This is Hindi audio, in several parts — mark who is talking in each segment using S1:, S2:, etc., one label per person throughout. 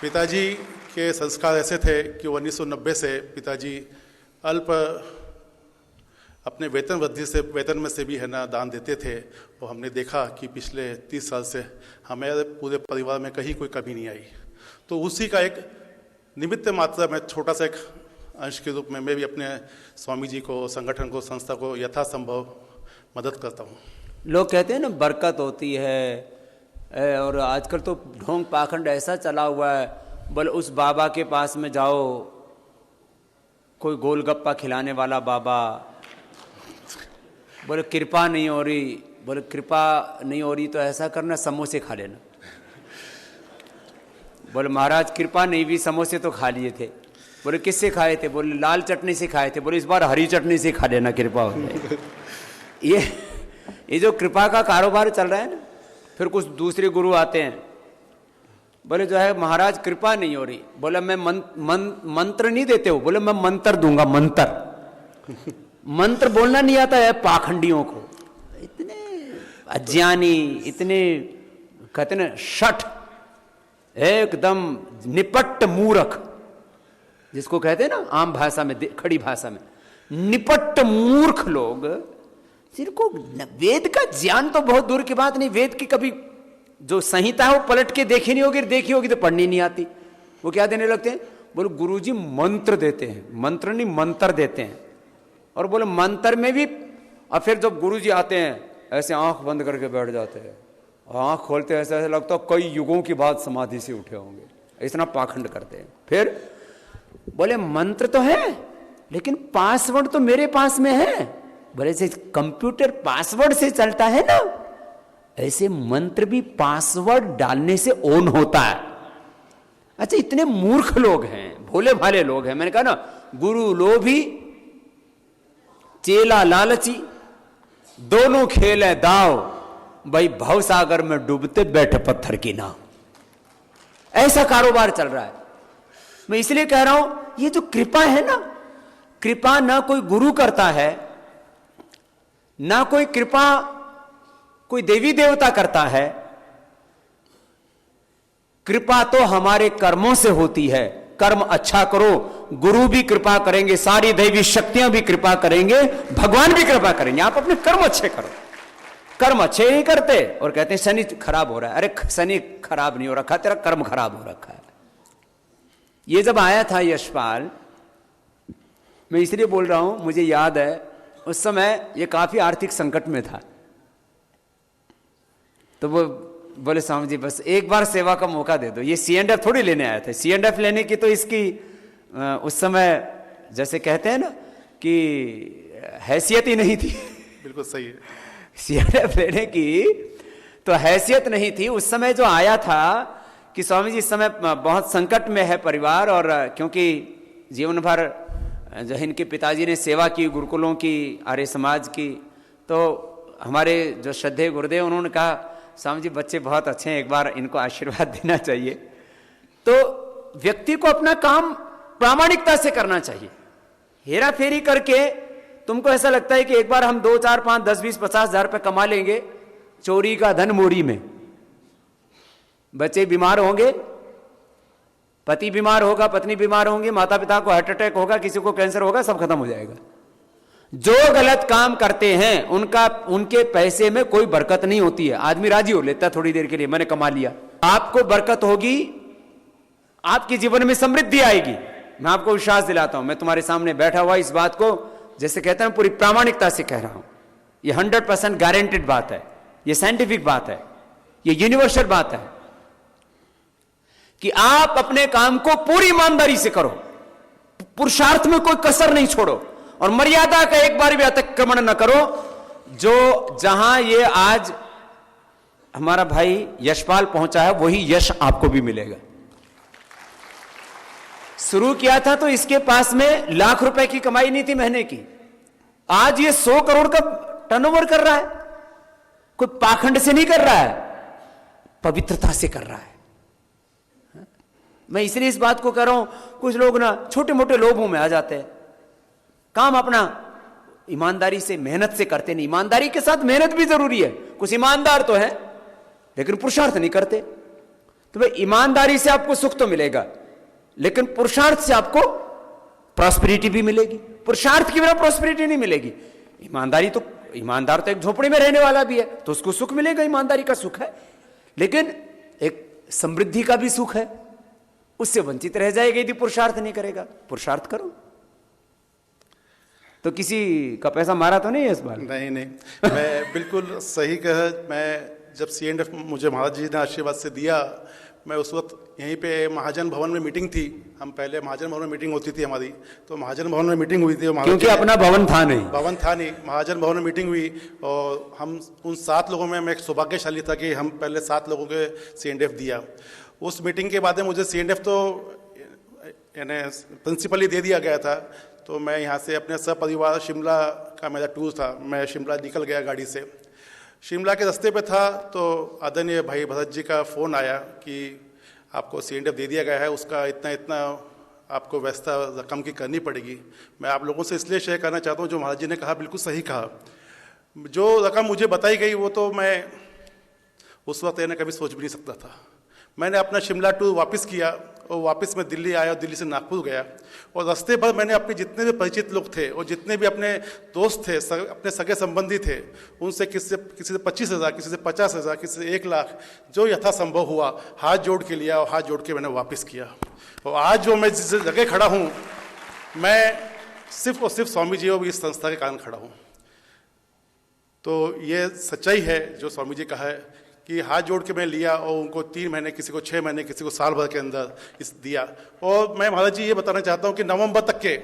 S1: पिताजी के संस्कार ऐसे थे कि 1990 से पिताजी अल्प अपने वेतन में से भी है ना दान देते थे। और हमने देखा कि पिछले 30 साल से हमारे पूरे परिवार में कहीं कोई कमी नहीं आई। तो उसी का एक निमित्त मात्रा में छोटा सा एक अंश के रूप में मैं भी अपने स्वामी जी को, संगठन को, संस्था को यथासंभव मदद करता हूँ।
S2: लोग कहते हैं ना बरकत होती है, और आजकल तो ढोंग पाखंड ऐसा चला हुआ है, बोले उस बाबा के पास में जाओ, कोई गोलगप्पा खिलाने वाला बाबा, बोले कृपा नहीं हो रही, बोले कृपा नहीं हो रही तो ऐसा करना समोसे खा लेना। बोले महाराज कृपा नहीं भी, समोसे तो खा लिए थे। बोले किससे खाए थे? बोले लाल चटनी से खाए थे। बोले इस बार हरी चटनी से खा लेना, कृपा हो जाए। ये जो कृपा का कारोबार चल रहा है ना, फिर कुछ दूसरे गुरु आते हैं, बोले जो है महाराज कृपा नहीं हो रही। बोले मैं मंत्र नहीं देते हो? बोले मैं मंत्र दूंगा, मंत्र बोलना नहीं आता है पाखंडियों को। इतने अज्ञानी, इतने कहते ना शठ, एकदम निपट्ट मूर्ख, जिसको कहते हैं ना आम भाषा में, खड़ी भाषा में, निपट्ट मूर्ख लोग, जिनको वेद का ज्ञान तो बहुत दूर की बात नहीं, वेद की कभी जो संहिता है वो पलट के देखी नहीं होगी, देखी होगी तो पढ़नी नहीं आती। वो क्या देने लगते हैं? बोले गुरुजी मंत्र देते हैं, मंत्र नहीं मंत्र देते हैं। और बोले मंत्र में भी, और फिर जब गुरुजी आते हैं ऐसे आंख बंद करके बैठ जाते हैं, आंख खोलते हैं ऐसा लगता है कई युगों की बाद समाधि से उठे होंगे, इतना पाखंड करते हैं। फिर बोले मंत्र तो है लेकिन पासवर्ड तो मेरे पास में है। बोले से कंप्यूटर पासवर्ड से चलता है ना, ऐसे मंत्र भी पासवर्ड डालने से ऑन होता है। अच्छा, इतने मूर्ख लोग हैं, भोले भाले लोग हैं। मैंने कहा ना, गुरु लोभी चेला लालची, दोनों खेले दाव, भाई भवसागर में डूबते बैठे पत्थर की नाव। ऐसा कारोबार चल रहा है। मैं इसलिए कह रहा हूं, ये जो कृपा है ना, कृपा ना कोई गुरु करता है, ना कोई कृपा कोई देवी देवता करता है। कृपा तो हमारे कर्मों से होती है। कर्म अच्छा करो, गुरु भी कृपा करेंगे, सारी दैवी शक्तियां भी कृपा करेंगे, भगवान भी कृपा करेंगे। आप अपने कर्म अच्छे करो। कर्म अच्छे नहीं करते और कहते हैं शनि खराब हो रहा है। अरे शनि खराब नहीं हो रखा, तेरा कर्म खराब हो रखा है। ये जब आया था यशपाल, मैं इसलिए बोल रहा हूं, मुझे याद है उस समय ये काफी आर्थिक संकट में था। तो वो बोले स्वामी जी बस एक बार सेवा का मौका दे दो। ये C&F थोड़ी लेने आए थे। C&F लेने की तो इसकी उस समय जैसे कहते हैं ना कि हैसियत ही नहीं थी।
S1: बिल्कुल सही है।
S2: C&F लेने की तो हैसियत नहीं थी। उस समय जो आया था कि स्वामी जी इस समय बहुत संकट में है परिवार, और क्योंकि जीवन भर जो इनके पिताजी ने सेवा की गुरुकुलों की, आर्य समाज की, तो हमारे जो श्रद्धेय गुरुदेव उन्होंने कहा स्वामी जी बच्चे बहुत अच्छे हैं, एक बार इनको आशीर्वाद देना चाहिए। तो व्यक्ति को अपना काम प्रामाणिकता से करना चाहिए। हेरा फेरी करके तुमको ऐसा लगता है कि एक बार हम 2, 4, 5, 10, 20, 50 हजार रुपये कमा लेंगे, चोरी का धन मोरी में। बच्चे बीमार होंगे, पति बीमार होगा, पत्नी बीमार होंगे, माता पिता को हार्ट अटैक होगा, किसी को कैंसर होगा, सब खत्म हो जाएगा। जो गलत काम करते हैं उनके पैसे में कोई बरकत नहीं होती है। आदमी राजी हो लेता है थोड़ी देर के लिए, मैंने कमा लिया। आपको बरकत होगी, आपके जीवन में समृद्धि आएगी। मैं आपको विश्वास दिलाता हूं, मैं तुम्हारे सामने बैठा हुआ इस बात को जैसे कहते हैं पूरी प्रामाणिकता से कह रहा हूं। ये 100% गारंटेड बात है, ये साइंटिफिक बात है, ये यूनिवर्सल बात है कि आप अपने काम को पूरी ईमानदारी से करो, पुरुषार्थ में कोई कसर नहीं छोड़ो, और मर्यादा का एक बार भी अतिक्रमण न करो। जो जहां ये आज हमारा भाई यशपाल पहुंचा है, वही यश आपको भी मिलेगा। शुरू किया था तो इसके पास में लाख रुपए की कमाई नहीं थी महीने की, आज ये 100 करोड़ का टर्नओवर कर रहा है। कोई पाखंड से नहीं कर रहा है, पवित्रता से कर रहा है। मैं इसलिए इस बात को कह रहा हूं, कुछ लोग ना छोटे मोटे लोभों में आ जाते हैं, काम अपना ईमानदारी से मेहनत से करते नहीं। ईमानदारी के साथ मेहनत भी जरूरी है। कुछ ईमानदार तो है लेकिन पुरुषार्थ नहीं करते। तो भाई ईमानदारी से आपको सुख तो मिलेगा, लेकिन पुरुषार्थ से आपको प्रॉस्पेरिटी भी मिलेगी। पुरुषार्थ की बिना प्रॉस्पेरिटी नहीं मिलेगी। ईमानदार तो एक झोपड़ी में रहने वाला भी है, तो उसको सुख मिलेगा, ईमानदारी का सुख है। लेकिन एक समृद्धि का भी सुख है, उससे वंचित रह जाएगा यदि पुरुषार्थ नहीं करेगा। पुरुषार्थ करो। तो किसी का पैसा मारा तो नहीं है इस बार?
S1: नहीं, मैं बिल्कुल सही कहा। मैं जब CNF मुझे महाराज जी ने आशीर्वाद से दिया, मैं उस वक्त यहीं पे महाजन भवन में मीटिंग थी। हम पहले महाजन भवन में मीटिंग होती थी हमारी, तो महाजन भवन में मीटिंग हुई थी।
S2: क्योंकि अपना भवन था नहीं,
S1: महाजन भवन में मीटिंग हुई, और हम उन 7 लोगों में मैं एक सौभाग्यशाली था कि हम पहले 7 लोगों के CNF दिया। उस मीटिंग के बाद मुझे CNF तो यानी प्रिंसिपली दे दिया गया था। तो मैं यहाँ से अपने सपरिवार, शिमला का मेरा टूर था, मैं शिमला निकल गया गाड़ी से। शिमला के रास्ते पे था तो आदरणीय भाई भरत जी का फ़ोन आया कि आपको CNF दे दिया गया है, उसका इतना इतना आपको व्यवस्था रकम की करनी पड़ेगी। मैं आप लोगों से इसलिए शेयर करना चाहता हूँ, जो महाराज जी ने कहा बिल्कुल सही कहा। जो रकम मुझे बताई गई वो तो मैं उस वक्त कभी सोच भी नहीं सकता था। मैंने अपना शिमला टूर वापस किया, और वापस मैं दिल्ली आया और दिल्ली से नागपुर गया, और रास्ते भर मैंने अपने जितने भी परिचित लोग थे और जितने भी अपने दोस्त थे, अपने सगे संबंधी थे, उनसे किसी से 25,000, किसी से 50,000, किसी से 1 लाख, जो यथासंभव हुआ हाथ जोड़ के लिया, और हाथ जोड़ के मैंने वापस किया। और आज जो मैं जिस जगह खड़ा हूँ, मैं सिर्फ और सिर्फ स्वामी जी और इस संस्था के कारण खड़ा हूँ। तो ये सच्चाई है जो स्वामी जी कहा है कि हाथ जोड़ के मैं लिया, और उनको 3 महीने, किसी को 6 महीने, किसी को साल भर के अंदर इस दिया। और मैं महाराज जी ये बताना चाहता हूँ कि नवंबर तक के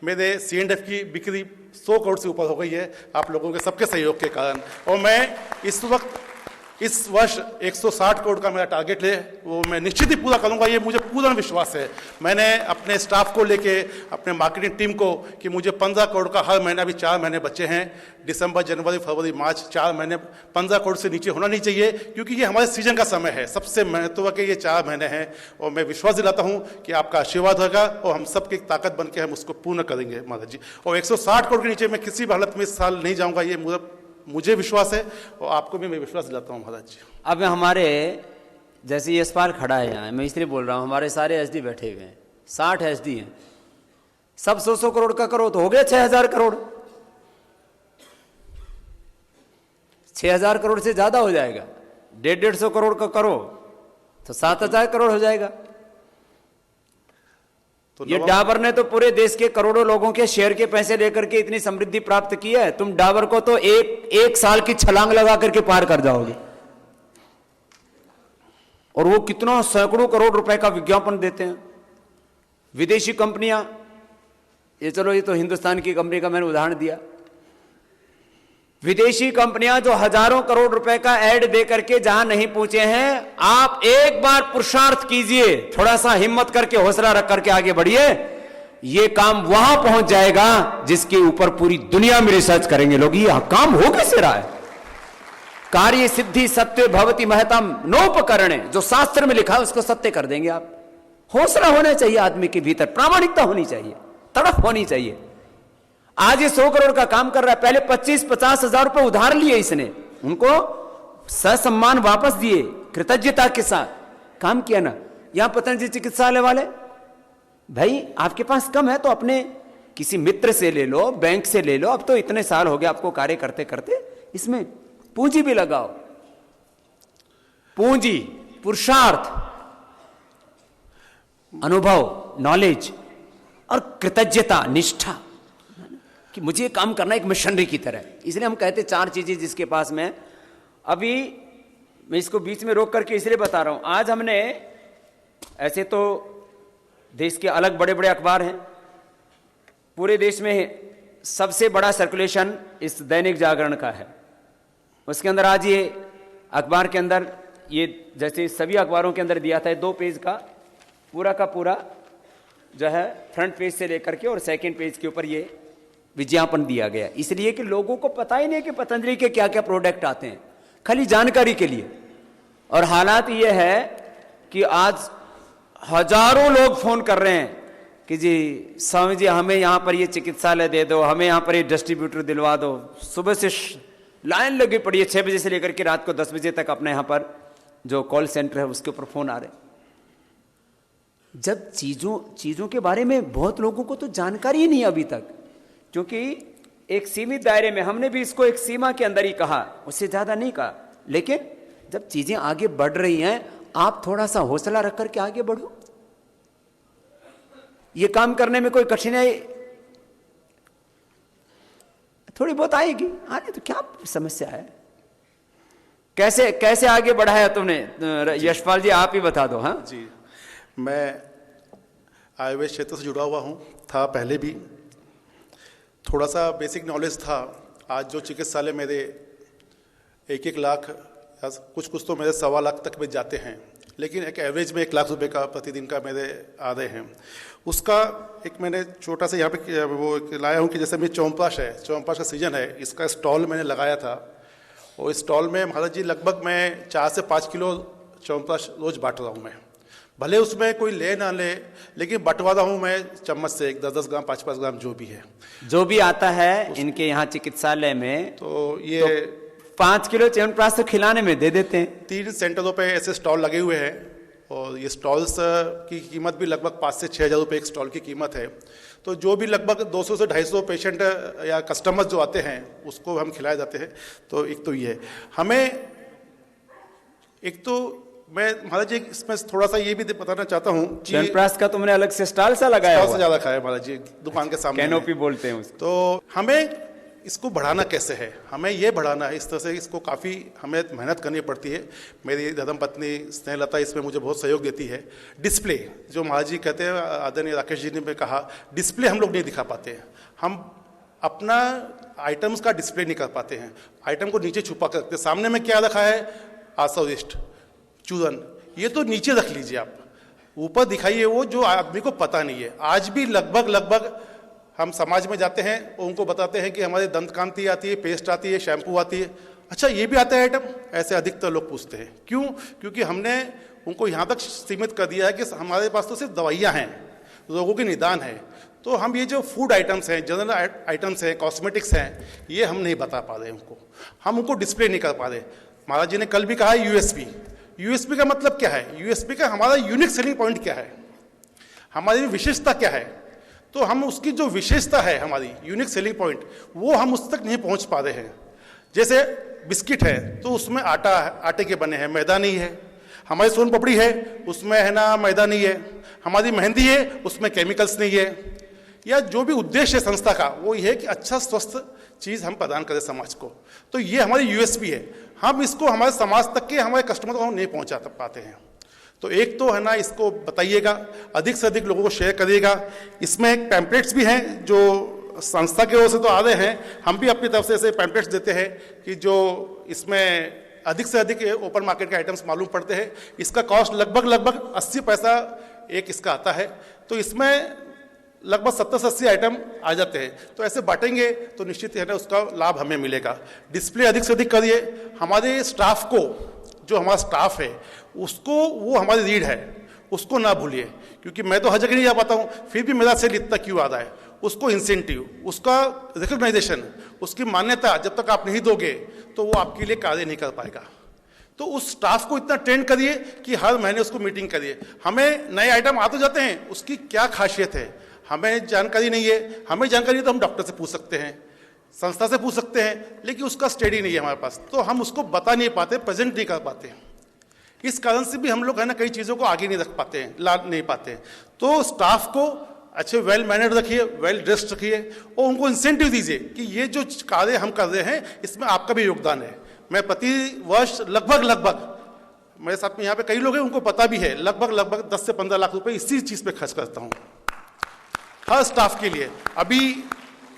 S1: मेरे CNF की बिक्री 100 करोड़ से ऊपर हो गई है, आप लोगों के सबके सहयोग के कारण। और मैं इस वर्ष 160 करोड़ का मेरा टारगेट है, वो मैं निश्चित ही पूरा करूंगा, ये मुझे पूरा विश्वास है। मैंने अपने स्टाफ को लेके, अपने मार्केटिंग टीम को, कि मुझे 15 करोड़ का हर महीना, अभी 4 महीने बचे हैं, दिसंबर, जनवरी, फरवरी, मार्च, 4 महीने 15 करोड़ से नीचे होना नहीं चाहिए, क्योंकि ये हमारे सीजन का समय है। सबसे महत्व के ये 4 महीने हैं, और मैं विश्वास दिलाता हूँ कि आपका आशीर्वाद होगा, और हम सबकी ताकत बन के हम उसको पूर्ण करेंगे महाराज जी। और 160 करोड़ के नीचे मैं किसी भी हालत में इस साल नहीं जाऊँगा, ये मुझे विश्वास है, और आपको भी मैं विश्वास दिलाता हूँ महाराज जी।
S2: अब हमारे जैसे यशपाल खड़ा है यहाँ, मैं इसलिए बोल रहा हूँ, हमारे सारे SD बैठे हुए हैं, 60 SD हैं, सब 100 करोड़ का करो तो हो गया 6,000 करोड़। 6,000 करोड़ से ज्यादा हो जाएगा। 150 करोड़ का करो तो 7,000 करोड़ हो जाएगा। तो ये डाबर ने तो पूरे देश के करोड़ों लोगों के शेयर के पैसे लेकर के इतनी समृद्धि प्राप्त की है, तुम डाबर को तो एक साल की छलांग लगा करके पार कर जाओगे। और वो कितना सैकड़ों करोड़ रुपए का विज्ञापन देते हैं विदेशी कंपनियां। ये चलो, ये तो हिंदुस्तान की कंपनी का मैंने उदाहरण दिया। विदेशी कंपनियां जो हजारों करोड़ रुपए का ऐड दे करके जहां नहीं पहुंचे हैं, आप एक बार पुरुषार्थ कीजिए, थोड़ा सा हिम्मत करके, हौसला रख करके आगे बढ़िए, ये काम वहां पहुंच जाएगा जिसके ऊपर पूरी दुनिया में रिसर्च करेंगे लोग, ये काम हो कैसे रहा है। कार्य सिद्धि सत्य भवति महतम नोपकरणे, जो शास्त्र में लिखा है उसको सत्य कर देंगे आप। हौसला होना चाहिए आदमी के भीतर, प्रामाणिकता होनी चाहिए, तड़प होनी चाहिए। आज ये 100 करोड़ का काम कर रहा है, पहले 25-50 हजार रुपए उधार लिए इसने, उनको ससम्मान वापस दिए, कृतज्ञता के साथ काम किया ना। यहां पतंजलि चिकित्सालय वाले, भाई आपके पास कम है तो अपने किसी मित्र से ले लो, बैंक से ले लो, अब तो इतने साल हो गए आपको कार्य करते करते, इसमें पूंजी भी लगाओ। पूंजी, पुरुषार्थ, अनुभव, नॉलेज और कृतज्ञता, निष्ठा कि मुझे काम करना एक मिशनरी की तरह। इसलिए हम कहते 4 चीजें जिसके पास में। अभी मैं इसको बीच में रोक करके इसलिए बता रहा हूं, आज हमने, ऐसे तो देश के अलग बड़े बड़े अखबार हैं, पूरे देश में सबसे बड़ा सर्कुलेशन इस दैनिक जागरण का है। उसके अंदर आज ये अखबार के अंदर, ये जैसे सभी अखबारों के अंदर दिया था, 2 पेज का पूरा जो है फ्रंट पेज से लेकर के और सेकंड पेज के ऊपर ये विज्ञापन दिया गया, इसलिए कि लोगों को पता ही नहीं कि पतंजलि के क्या क्या प्रोडक्ट आते हैं, खाली जानकारी के लिए। और हालात ये है कि आज हजारों लोग फोन कर रहे हैं कि जी स्वामी जी हमें यहां पर ये चिकित्सालय दे दो, हमें यहां पर ये डिस्ट्रीब्यूटर दिलवा दो। सुबह से लाइन लगी पड़ी है, 6 बजे से लेकर के रात को 10 बजे तक अपने यहां पर जो कॉल सेंटर है उसके ऊपर फोन आ रहे। जब चीजों के बारे में बहुत लोगों को तो जानकारी ही नहीं अभी तक, क्योंकि एक सीमित दायरे में, हमने भी इसको एक सीमा के अंदर ही कहा, उससे ज्यादा नहीं कहा। लेकिन जब चीजें आगे बढ़ रही हैं, आप थोड़ा सा हौसला रख करके आगे बढ़ो। ये काम करने में कोई कठिनाई थोड़ी बहुत आएगी, आने तो क्या समस्या है। कैसे आगे बढ़ाया तुमने यशपाल जी, आप ही बता दो। हाँ
S1: जी, मैं आयुर्वेद क्षेत्र से जुड़ा हुआ हूँ, था पहले भी, थोड़ा सा बेसिक नॉलेज था। आज जो चिकित्सालय मेरे 1-1 लाख, कुछ तो मेरे 1.25 लाख तक भी जाते हैं, लेकिन एक एवरेज में 1 लाख रुपए का प्रतिदिन का मेरे आ रहे हैं। उसका एक मैंने छोटा सा यहाँ पे वो लाया हूँ कि जैसे मेरी च्यवनप्राश है, च्यवनप्राश का सीजन है, इसका स्टॉल मैंने लगाया था। और इस स्टॉल में महाराज जी लगभग मैं 4 से 5 किलो च्यवनप्राश रोज बांट रहा हूँ मैं। भले उसमें कोई ले ना ले, लेकिन बंटवा रहा हूँ मैं चम्मच से, 10-10 ग्राम, 5-5 ग्राम जो भी है, जो
S2: भी आता है इनके यहाँ चिकित्सालय में।
S1: तो ये
S2: 5 किलो च्यवनप्राश तो खिलाने में दे देते हैं।
S1: 3 सेंटरों पे ऐसे स्टॉल लगे हुए हैं, और ये स्टॉल्स की कीमत भी लगभग 5 से 6 हज़ार रुपये एक स्टॉल की कीमत है। तो जो भी लगभग 200 से 250 पेशेंट या कस्टमर्स जो आते हैं उसको हम खिलाए जाते हैं। तो एक तो ये है, हमें एक तो मैं महाराज जी इसमें थोड़ा सा ये भी बताना चाहता हूँ कि
S2: च्यवनप्राश का तुमने अलग से स्टॉल सा लगाया हुआ?
S1: स्टॉल से ज़्यादा खाया महाराज जी, दुकान के सामने
S2: कैनोपी बोलते हैं उसको।
S1: तो हमें इसको बढ़ाना कैसे है, हमें ये बढ़ाना है, इस तरह से इसको काफ़ी हमें मेहनत करनी पड़ती है। मेरी धर्मपत्नी स्नेहलता इसमें मुझे बहुत सहयोग देती है। डिस्प्ले, जो महाराज जी कहते हैं, आदरणीय राकेश जी ने कहा, डिस्प्ले हम लोग नहीं दिखा पाते हैं, हम अपना आइटम्स का डिस्प्ले नहीं कर पाते हैं, आइटम को नीचे छुपा कर रखते हैं। सामने में क्या रखा है, आसवरिष्ट, चूरन, ये तो नीचे रख लीजिए, आप ऊपर दिखाइए वो जो आदमी को पता नहीं है। आज भी लगभग हम समाज में जाते हैं और उनको बताते हैं कि हमारे दंत कांति आती है, पेस्ट आती है, शैम्पू आती है, अच्छा ये भी आता है आइटम, ऐसे अधिकतर लोग पूछते हैं। क्यों? क्योंकि हमने उनको यहाँ तक सीमित कर दिया है कि हमारे पास तो सिर्फ दवाइयाँ हैं, रोगों के निदान है। तो हम ये जो फूड आइटम्स हैं, जनरल आइटम्स हैं, कॉस्मेटिक्स हैं, ये हम नहीं बता पा रहे उनको, हम उनको डिस्प्ले नहीं कर पा रहे। महाराज जी ने कल भी कहा यूएसपी, यूएसपी का मतलब क्या है, यूएसपी का हमारा यूनिक सेलिंग पॉइंट क्या है, हमारी विशेषता क्या है। तो हम उसकी जो विशेषता है, हमारी यूनिक सेलिंग पॉइंट, वो हम उस तक नहीं पहुंच पा रहे हैं। जैसे बिस्किट है तो उसमें आटे के बने हैं, मैदा नहीं है। हमारी सोन पापड़ी है, उसमें है ना मैदा नहीं है। हमारी मेहंदी है, उसमें केमिकल्स नहीं है। या जो भी उद्देश्य है संस्था का, वो ये है कि अच्छा स्वस्थ चीज़ हम प्रदान करें समाज को। तो ये हमारी यूएसपी है, हम इसको हमारे समाज तक के हमारे कस्टमर को हम नहीं पहुंचा पाते हैं। तो एक तो है ना, इसको बताइएगा, अधिक से अधिक लोगों को शेयर करिएगा। इसमें एक पैम्पलेट्स भी हैं जो संस्था की ओर से तो आ रहे हैं, हम भी अपनी तरफ से ऐसे पैम्पलेट्स देते हैं कि जो इसमें अधिक से अधिक ओपन मार्केट के आइटम्स मालूम पड़ते हैं। इसका कॉस्ट लगभग 80 पैसा एक इसका आता है, तो इसमें लगभग 70 से 80 आइटम आ जाते हैं। तो ऐसे बांटेंगे तो निश्चित है ना उसका लाभ हमें मिलेगा। डिस्प्ले अधिक से अधिक करिए। हमारे स्टाफ को, जो हमारा स्टाफ है उसको, वो हमारी रीढ़ है, उसको ना भूलिए। क्योंकि मैं तो हर जगह नहीं जा पाता हूँ, फिर भी मेरा सेल इतना क्यों आ रहा है, उसको इंसेंटिव, उसका रिकॉग्नाइजेशन, उसकी मान्यता जब तक आप नहीं दोगे तो वो आपके लिए कार्य नहीं कर पाएगा। तो उस स्टाफ को इतना ट्रेन करिए कि हर महीने उसको मीटिंग करिए। हमें नए आइटम आते जाते हैं, उसकी क्या खासियत है हमें जानकारी नहीं है। हमें जानकारी है तो हम डॉक्टर से पूछ सकते हैं, संस्था से पूछ सकते हैं, लेकिन उसका स्टडी नहीं है हमारे पास, तो हम उसको बता नहीं पाते, प्रेजेंट नहीं कर पाते। इस कारण से भी हम लोग है ना कई चीज़ों को आगे नहीं रख पाते हैं, ला नहीं पाते हैं। तो स्टाफ को अच्छे वेल मैनर्ड रखिए, वेल ड्रेस्ड रखिए और उनको इंसेंटिव दीजिए कि ये जो कार्य हम कर रहे हैं इसमें आपका भी योगदान है। मैं प्रति वर्ष लगभग मेरे साथ में यहाँ पे कई लोग हैं, उनको पता भी है, लगभग 10 से 15 लाख रुपए इसी चीज़ पे खर्च करता हूँ हर स्टाफ के लिए। अभी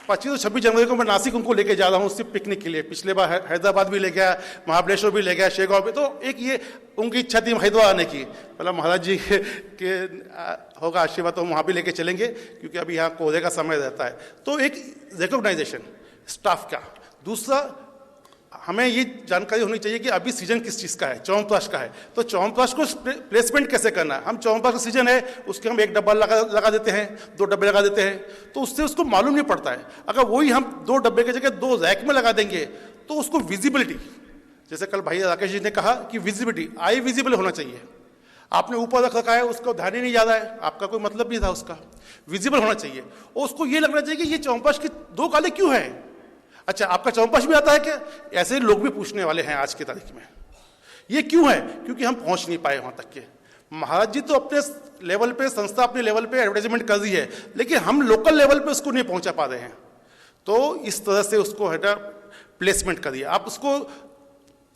S1: 25 और 26 जनवरी को मैं नासिक उनको लेके जा रहा हूँ सिर्फ पिकनिक के लिए। पिछले बार हैदराबाद भी ले गया, महाबलेश्वर भी ले गया, शेगांव भी। तो एक ये उनकी इच्छा थी हैदराबाद आने की, मतलब महाराज जी के होगा आशीर्वाद तो हम वहाँ भी लेके चलेंगे, क्योंकि अभी यहाँ कोहरे का समय रहता है। तो एक रिकॉग्नाइजेशन स्टाफ का। दूसरा, हमें ये जानकारी होनी चाहिए कि अभी सीजन किस चीज़ का है, च्यवनप्राश का है, तो च्यवनप्राश को प्लेसमेंट कैसे करना है। हम च्यवनप्राश का सीजन है, उसके हम 1 डब्बा लगा देते हैं, 2 डब्बे लगा देते हैं, तो उससे उसको मालूम नहीं पड़ता है। अगर वही हम 2 डब्बे की जगह 2 रैक में लगा देंगे तो उसको विजिबिलिटी, जैसे कल भाई राकेश जी ने कहा कि विजिबिलिटी, आई विजिबल होना चाहिए। आपने ऊपर रख रखा है, उसको ध्यान ही नहीं जा रहा है, आपका कोई मतलब नहीं था उसका। विजिबल होना चाहिए और उसको ये लगना चाहिए कि ये च्यवनप्राश के 2 काले क्यों हैं। अच्छा, आपका च्यवनप्राश भी आता है क्या? ऐसे लोग भी पूछने वाले हैं आज की तारीख में, ये क्यों है? क्योंकि हम पहुंच नहीं पाए वहां तक के। महाराज जी तो अपने लेवल पे, संस्था अपने लेवल पे एडवर्टाइजमेंट कर रही है, लेकिन हम लोकल लेवल पे उसको नहीं पहुंचा पा रहे हैं। तो इस तरह से उसको है ना प्लेसमेंट करिए। आप उसको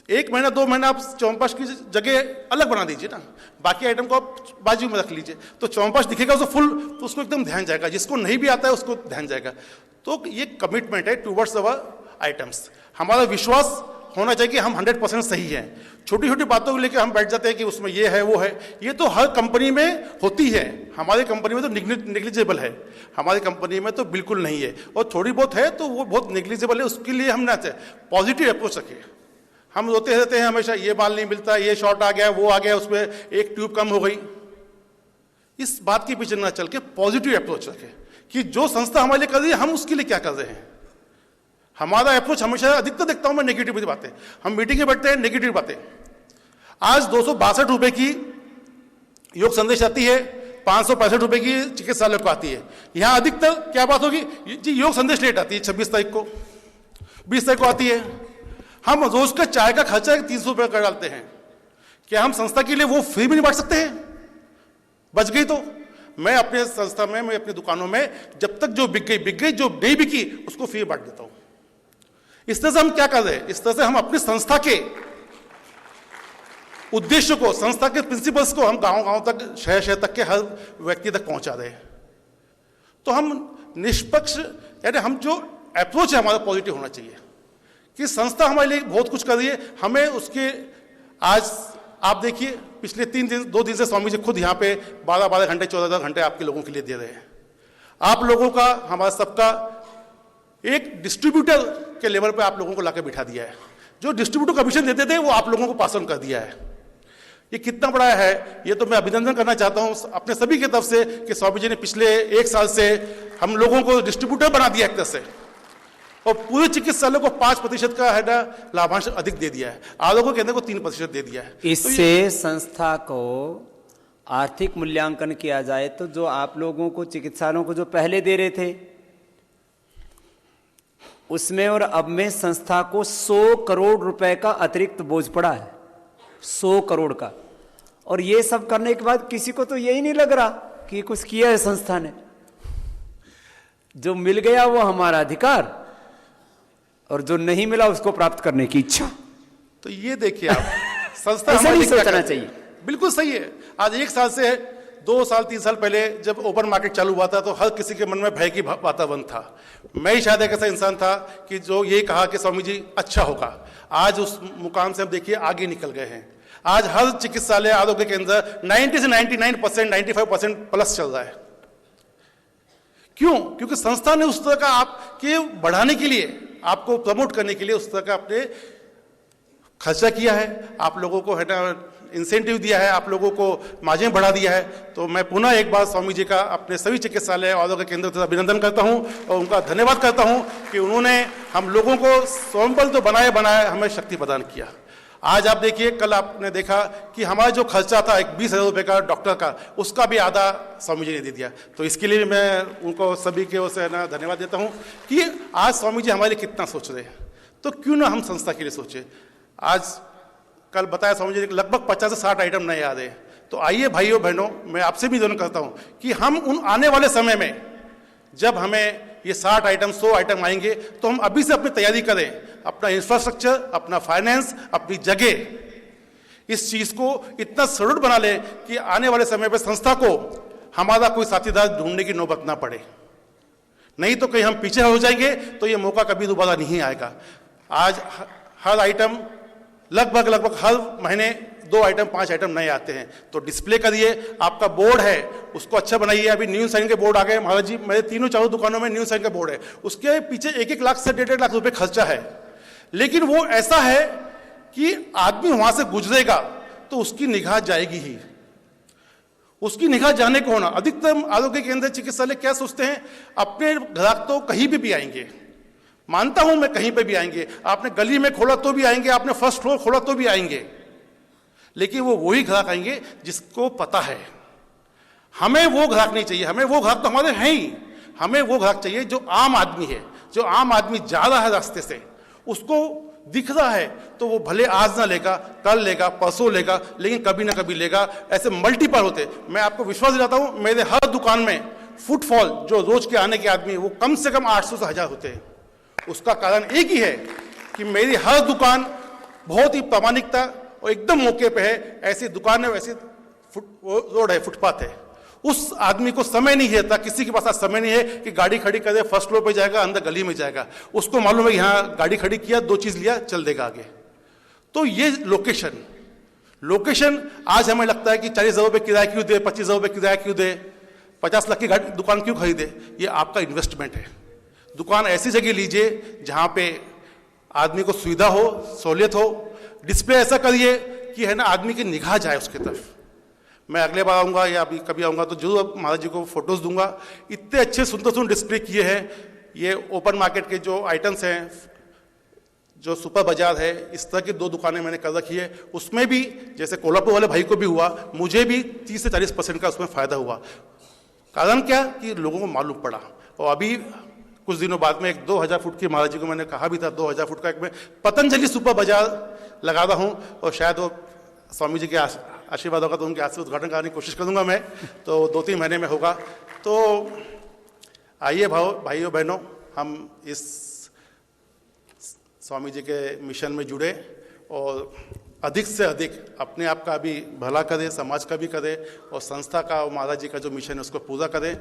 S1: 1 महीना 2 महीना आप च्यवनप्राश की जगह अलग बना दीजिए ना, बाकी आइटम को आप बाजू में रख लीजिए, तो च्यवनप्राश दिखेगा उसको फुल, तो उसको एकदम ध्यान जाएगा। जिसको नहीं भी आता है उसको ध्यान जाएगा। तो ये कमिटमेंट है टूवर्ड्स अवर आइटम्स। हमारा विश्वास होना चाहिए कि हम 100% सही हैं। छोटी छोटी बातों को लेकर हम बैठ जाते हैं कि उसमें ये है वो है, ये तो हर कंपनी में होती है। हमारी कंपनी में तो नेग्लिजिबल है, हमारी कंपनी में तो बिल्कुल नहीं है, और थोड़ी बहुत है तो वो बहुत नेग्लिजिबल है। उसके लिए हम ना पॉजिटिव अप्रोच रखें। हम रोते रहते हैं हमेशा, ये बाल नहीं मिलता, ये शॉर्ट आ गया, वो आ गया, उसमें एक ट्यूब कम हो गई। इस बात के पीछे ना चल के पॉजिटिव अप्रोच रखें कि जो संस्था हमारे लिए कर रही है हम उसके लिए क्या कर रहे हैं। हमारा अप्रोच हमेशा, अधिकतर देखता हूं मैं नेगेटिव बातें, हम मीटिंग में बैठते हैं नेगेटिव बातें। आज 262 रुपए की योग संदेश आती है, 565 रुपए की चिकित्सालय को आती है। यहां अधिकतर क्या बात होगी जी, योग संदेश लेट आती है 26 तारीख को, 20 तारीख को आती है। हम रोज का चाय का खर्चा 300 रुपए कर डालते हैं, क्या हम संस्था के लिए वो फ्री में नहीं बांट सकते हैं? बच गई तो मैं अपने संस्था में, मैं अपनी दुकानों में जब तक जो बिक गई, जो नहीं बिकी उसको फ्री बांट देता हूं। इस तरह से हम क्या कर रहे हैं? इस तरह से हम अपनी संस्था के उद्देश्य को, संस्था के प्रिंसिपल्स को हम गांव-गांव तक, शहर तक के हर व्यक्ति तक पहुंचा रहे हैं। तो हम निष्पक्ष, यानी हम जो अप्रोच है हमारा पॉजिटिव होना चाहिए कि संस्था हमारे लिए बहुत कुछ कर रही है, हमें उसके, आज आप देखिए पिछले 2 दिन से स्वामी जी खुद यहाँ पे 12-12 घंटे 14 घंटे आपके लोगों के लिए दे रहे हैं। आप लोगों का, हमारा सबका एक डिस्ट्रीब्यूटर के लेवल पे आप लोगों को लाकर बिठा दिया है। जो डिस्ट्रीब्यूटर कमीशन देते थे वो आप लोगों को पास ऑन कर दिया है। ये कितना बड़ा है, ये तो मैं अभिनंदन करना चाहता हूं अपने सभी की तरफ से कि स्वामी जी ने पिछले 1 साल से हम लोगों को डिस्ट्रीब्यूटर बना दिया एक तरह से, और पूरे चिकित्सालय को 5% का है ना लाभांश अधिक दे दिया है, आरोग्य केंद्र को 3% दे दिया है।
S2: इससे संस्था को आर्थिक मूल्यांकन किया जाए तो जो आप लोगों को चिकित्सालयों को जो पहले दे रहे थे उसमें और अब में संस्था को 100 करोड़ रुपए का अतिरिक्त बोझ पड़ा है, 100 करोड़ का। और ये सब करने के बाद किसी को तो यही नहीं लग रहा कि कुछ किया है संस्था ने। जो मिल गया वो हमारा अधिकार, और जो नहीं मिला उसको प्राप्त करने की इच्छा।
S1: तो ये देखिए आप संस्था
S2: ऐसा
S1: हमारे
S2: नहीं
S1: लिए क्या
S2: सोचना
S1: करती है?
S2: चाहिए।
S1: बिल्कुल सही है। आज 1 साल से, 2 साल 3 साल पहले जब ओपन मार्केट चालू हुआ था तो हर किसी के मन में भय की वातावरण था। मैं ही शायद एक ऐसा इंसान था कि जो ये कहा कि स्वामी जी अच्छा होगा। आज उस मुकाम से हम देखिए आगे निकल गए हैं। आज हर चिकित्सालय, आरोग्य केंद्र 90 से 99%, 95% प्लस चल रहा है। क्यों? क्योंकि संस्था ने उस तरह का आपके बढ़ाने के लिए, आपको प्रमोट करने के लिए उस तरह का आपने खर्चा किया है, आप लोगों को है ना इंसेंटिव दिया है, आप लोगों को मार्जिन बढ़ा दिया है। तो मैं पुनः एक बार स्वामी जी का अपने सभी चिकित्सालय और आरोग्य केंद्र से अभिनंदन करता हूं और उनका धन्यवाद करता हूं कि उन्होंने हम लोगों को स्वयंबल तो बनाए हमें शक्ति प्रदान किया। आज आप देखिए, कल आपने देखा कि हमारा जो खर्चा था 20,000 रुपये का डॉक्टर का, उसका भी आधा स्वामी जी ने दे दिया। तो इसके लिए मैं उनको सभी के ओर से ना धन्यवाद देता हूँ कि आज स्वामी जी हमारे लिए कितना सोच रहे हैं। तो क्यों ना हम संस्था के लिए सोचे। आज कल बताया स्वामी जी लगभग 50 से 60 आइटम नए आ रहे हैं। तो आइए भाइयों बहनों, मैं आपसे भी दोनों करता हूँ कि हम उन आने वाले समय में जब हमें ये 60 आइटम 100 आइटम आएंगे तो हम अभी से अपनी तैयारी करें, अपना इंफ्रास्ट्रक्चर, अपना फाइनेंस, अपनी जगह, इस चीज को इतना सुदृढ़ बना लें कि आने वाले समय पर संस्था को हमारा कोई साथीदार ढूंढने की नौबत ना पड़े। नहीं तो कहीं हम पीछे हो जाएंगे तो ये मौका कभी दोबारा नहीं आएगा। आज हर आइटम लगभग हर महीने 2 आइटम 5 आइटम नए आते हैं। तो डिस्प्ले करिए, आपका बोर्ड है उसको अच्छा बनाइए। अभी न्यू साइन के बोर्ड आ गए महाराज जी, मेरे 3-4 दुकानों में न्यू साइन का बोर्ड है, उसके पीछे 1-1 लाख से 1.5 लाख रुपए खर्चा है। लेकिन वो ऐसा है कि आदमी वहां से गुजरेगा तो उसकी निगाह जाएगी ही। उसकी निगाह जाने को होना, अधिकतम आरोग्य केंद्र चिकित्सालय क्या सोचते हैं, अपने ग्राहक तो कहीं भी आएंगे, मानता हूं मैं, कहीं पे भी आएंगे, आपने गली में खोला तो भी आएंगे, आपने फर्स्ट फ्लोर खोला तो भी आएंगे, लेकिन वो वही ग्राहक आएंगे जिसको पता है। हमें वो ग्राहक नहीं चाहिए, हमें वो ग्राहक तो हमारे हैं ही, हमें वो ग्राहक चाहिए जो आम आदमी है, जो आम आदमी जा रहा है रास्ते से, उसको दिख रहा है तो वो भले आज ना लेगा, कल लेगा, परसों लेगा, लेकिन कभी ना कभी लेगा। ऐसे मल्टीपल होते। मैं आपको विश्वास दिलाता हूं, मेरे हर दुकान में फुटफॉल, जो रोज के आने के आदमी, वो कम से कम 800 से 1000 होते हैं। उसका कारण एक ही है कि मेरी हर दुकान बहुत ही प्रामाणिकता और एकदम मौके पे है। ऐसी दुकान है, वैसी रोड है, फुटपाथ है। उस आदमी को समय नहीं रहता, किसी के पास आज समय नहीं है कि गाड़ी खड़ी करे, फर्स्ट फ्लोर पे जाएगा, अंदर गली में जाएगा। उसको मालूम है कि यहाँ गाड़ी खड़ी किया, 2 चीज लिया, चल देगा आगे। तो ये लोकेशन आज हमें लगता है कि 40,000 रुपये किराया क्यों दे, 25,000 रुपये किराया क्यों दे, 50 लाख की दुकान क्यों खरीदे। ये आपका इन्वेस्टमेंट है। दुकान ऐसी जगह लीजिए जहां पे आदमी को सुविधा हो, सहूलियत हो। डिस्प्ले ऐसा करिए कि है ना, आदमी की निगाह जाए उसकी तरफ। मैं अगले बार आऊंगा या अभी कभी आऊंगा तो जरूर महाराज जी को फोटोज दूंगा। इतने अच्छे सुंदर डिस्प्ले किए हैं। ये ओपन मार्केट के जो आइटम्स हैं, जो सुपर बाजार है, इस तरह की 2 दुकानें मैंने कर रखी है। उसमें भी जैसे कोल्हापुर वाले भाई को भी हुआ, मुझे भी 30 से 40% का उसमें फायदा हुआ। कारण क्या कि लोगों को मालूम पड़ा। और अभी कुछ दिनों बाद में एक 2000 फुट की, महाराज जी को मैंने कहा भी था, 2000 फुट का एक मैं पतंजलि सुपर बाजार लगा रहा हूं। और शायद वो स्वामी जी के आशीर्वाद होगा तो उनके हाथ से उद्घाटन करने की कोशिश करूंगा मैं, तो 2-3 महीने में होगा। तो आइए भाइयों बहनों, हम इस स्वामी जी के मिशन में जुड़े और अधिक से अधिक अपने आप का भी भला करें, समाज का भी करें, और संस्था का और महाराज जी का जो मिशन है उसको पूरा करें।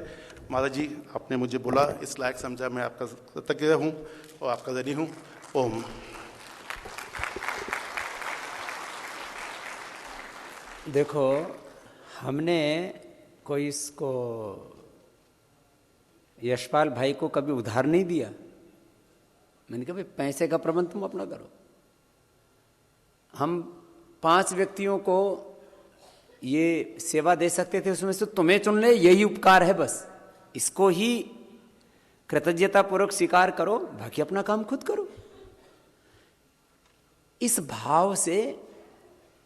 S1: महाराज जी, आपने मुझे बोला, इस लायक समझा, मैं आपका कृतज्ञ हूँ और आपका ऋणी हूँ। ओम।
S2: देखो, हमने कोई इसको यशपाल भाई को कभी उधार नहीं दिया। मैंने कहा भाई पैसे का प्रबंध तुम अपना करो। हम 5 व्यक्तियों को ये सेवा दे सकते थे, उसमें से तुम्हें चुन ले, यही उपकार है बस। इसको ही कृतज्ञतापूर्वक स्वीकार करो, बाकी अपना काम खुद करो। इस भाव से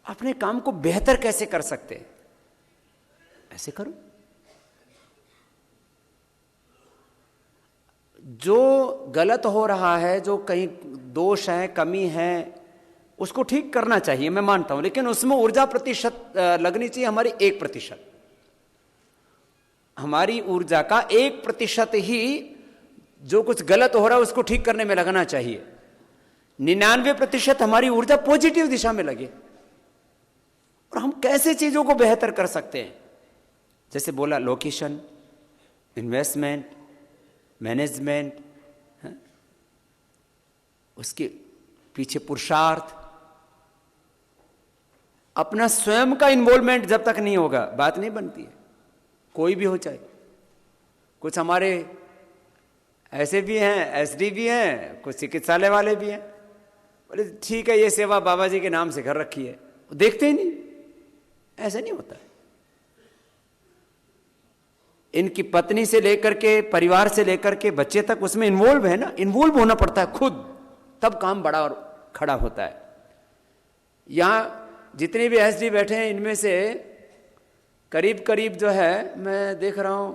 S2: अपने काम को बेहतर कैसे कर सकते हैं, ऐसे करो। जो गलत हो रहा है, जो कहीं दोष है, कमी है, उसको ठीक करना चाहिए, मैं मानता हूं, लेकिन उसमें ऊर्जा प्रतिशत लगनी चाहिए हमारी 1%। हमारी ऊर्जा का 1% ही जो कुछ गलत हो रहा है उसको ठीक करने में लगना चाहिए। 99% हमारी ऊर्जा पॉजिटिव दिशा में लगे। और हम कैसे चीजों को बेहतर कर सकते हैं, जैसे बोला लोकेशन, इन्वेस्टमेंट, मैनेजमेंट, उसके पीछे पुरुषार्थ, अपना स्वयं का इन्वॉल्वमेंट जब तक नहीं होगा बात नहीं बनती है, कोई भी हो चाहे। कुछ हमारे ऐसे भी हैं, एसडी भी हैं, कुछ चिकित्सालय वाले भी हैं, बोले ठीक है ये सेवा बाबा जी के नाम से कर रखी है, देखते ही नहीं। ऐसा नहीं होता। इनकी पत्नी से लेकर के, परिवार से लेकर के बच्चे तक उसमें इन्वॉल्व है ना, इन्वॉल्व होना पड़ता है खुद, तब काम बड़ा और खड़ा होता है। यहां जितने भी एसडी बैठे हैं, इनमें से करीब करीब जो है, मैं देख रहा हूं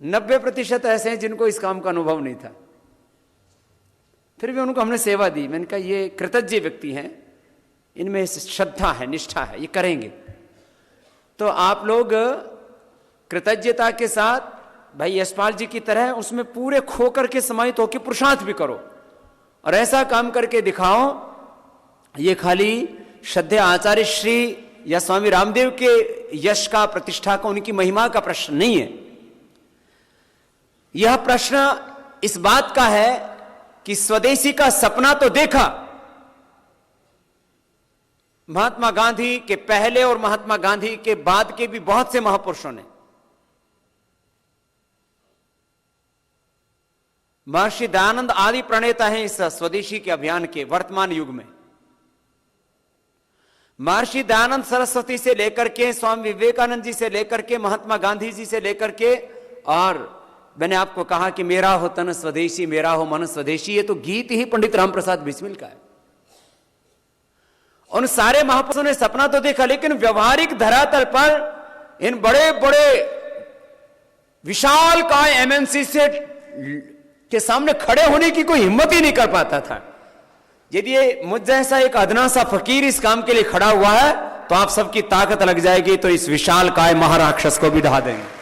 S2: 90% ऐसे हैं जिनको इस काम का अनुभव नहीं था, फिर भी उनको हमने सेवा दी। मैंने कहा ये कृतज्ञ व्यक्ति हैं, इनमें श्रद्धा है, निष्ठा है, ये करेंगे। तो आप लोग कृतज्ञता के साथ भाई यशपाल जी की तरह उसमें पूरे खोकर के समाहित होकर पुरुषार्थ भी करो और ऐसा काम करके दिखाओ। ये खाली श्रद्धेय आचार्य श्री या स्वामी रामदेव के यश का, प्रतिष्ठा का, उनकी महिमा का प्रश्न नहीं है। यह प्रश्न इस बात का है कि स्वदेशी का सपना तो देखा महात्मा गांधी के पहले और महात्मा गांधी के बाद के भी बहुत से महापुरुषों ने। महर्षि दयानंद आदि प्रणेता हैं इस स्वदेशी के अभियान के वर्तमान युग में। महर्षि दयानंद सरस्वती से लेकर के, स्वामी विवेकानंद जी से लेकर के, महात्मा गांधी जी से लेकर के और मैंने आपको कहा कि मेरा हो तन स्वदेशी, मेरा हो मन स्वदेशी, ये तो गीत ही पंडित राम प्रसाद बिस्मिल का है। उन सारे महापुरुषों ने सपना तो देखा, लेकिन व्यवहारिक धरातल पर इन बड़े बड़े विशाल काय एमएनसी से के सामने खड़े होने की कोई हिम्मत ही नहीं कर पाता था। यदि ये मुझ जैसा एक अदना सा फकीर इस काम के लिए खड़ा हुआ है तो आप सबकी ताकत लग जाएगी, तो इस विशाल काय महाराक्षस को भी ढा देंगे।